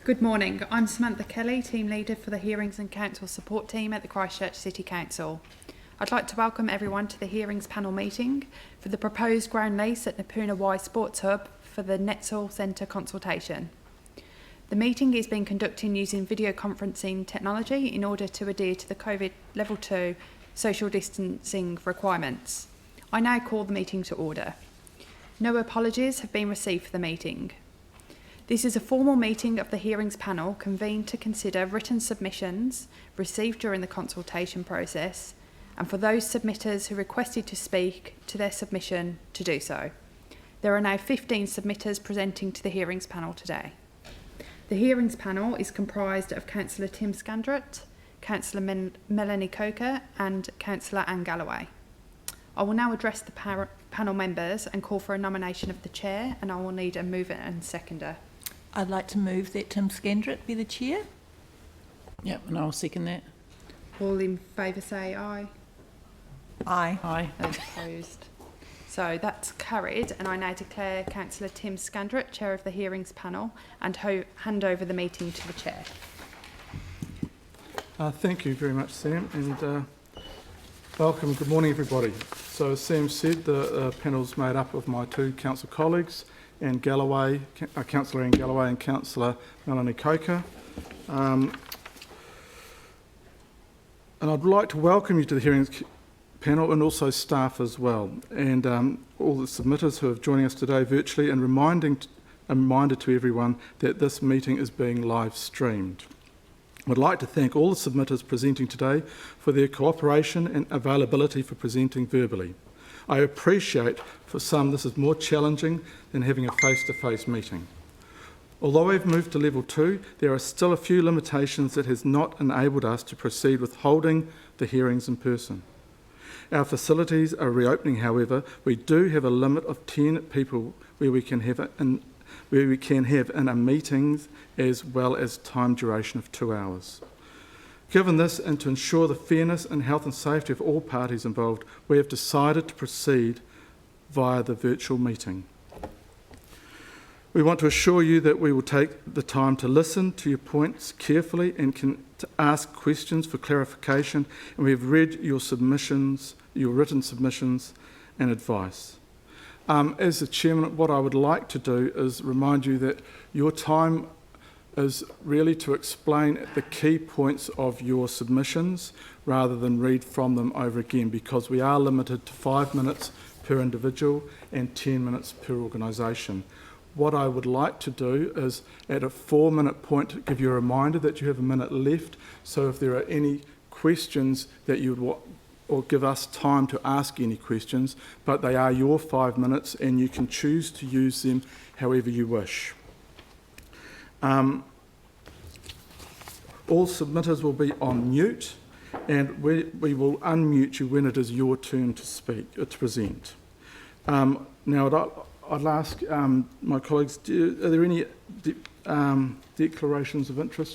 Good morning, I'm Samantha Kelly, Team Leader for the Hearings and Council Support Team at the Christchurch City Council. I'd like to welcome everyone to the Hearings Panel meeting for the proposed ground lease at Napuna Y Sports Hub for the Netzel Centre consultation. The meeting is being conducted using video conferencing technology in order to adhere to the COVID Level 2 social distancing requirements. I now call the meeting to order. No apologies have been received for the meeting. This is a formal meeting of the Hearings Panel convened to consider written submissions received during the consultation process and for those submitters who requested to speak to their submission to do so. There are now 15 submitters presenting to the Hearings Panel today. The Hearings Panel is comprised of Councillor Tim Scandrett, Councillor Melanie Coker and Councillor Anne Galloway. I will now address the panel members and call for a nomination of the chair, and I will need a mover and seconder. I'd like to move that Tim Scandrett be the chair. Yep, and I'll second that. All in favour say aye. Aye. Aye. Opposed. So that's carried, and I now declare Councillor Tim Scandrett Chair of the Hearings Panel and hand over the meeting to the Chair. Thank you very much, Sam, and welcome. Good morning, everybody. So as Sam said, the panel's made up of my two council colleagues, Councillor Anne Galloway and Councillor Melanie Coker. And I'd like to welcome you to the Hearings Panel and also staff as well, and all the submitters who are joining us today virtually, and a reminder to everyone that this meeting is being live streamed. I'd like to thank all the submitters presenting today for their cooperation and availability for presenting verbally. I appreciate for some this is more challenging than having a face-to-face meeting. Although we've moved to level 2, there are still a few limitations that has not enabled us to proceed with holding the hearings in person. Our facilities are reopening, however. We do have a limit of 10 people where we can have in our meetings, as well as time duration of 2 hours. Given this, and to ensure the fairness and health and safety of all parties involved, we have decided to proceed via the virtual meeting. We want to assure you that we will take the time to listen to your points carefully and to ask questions for clarification, and we have read your submissions, your written submissions and advice. As the Chairman, what I would like to do is remind you that your time is really to explain the key points of your submissions rather than read from them over again, because we are limited to 5 minutes per individual and 10 minutes per organisation. What I would like to do is at a 4-minute point give you a reminder that you have a minute left, so if there are any questions that you would want, or give us time to ask any questions, but they are your 5 minutes and you can choose to use them however you wish. All submitters will be on mute, and we will unmute you when it is your turn to speak, to present. Now, I'd ask my colleagues, are there any declarations of interest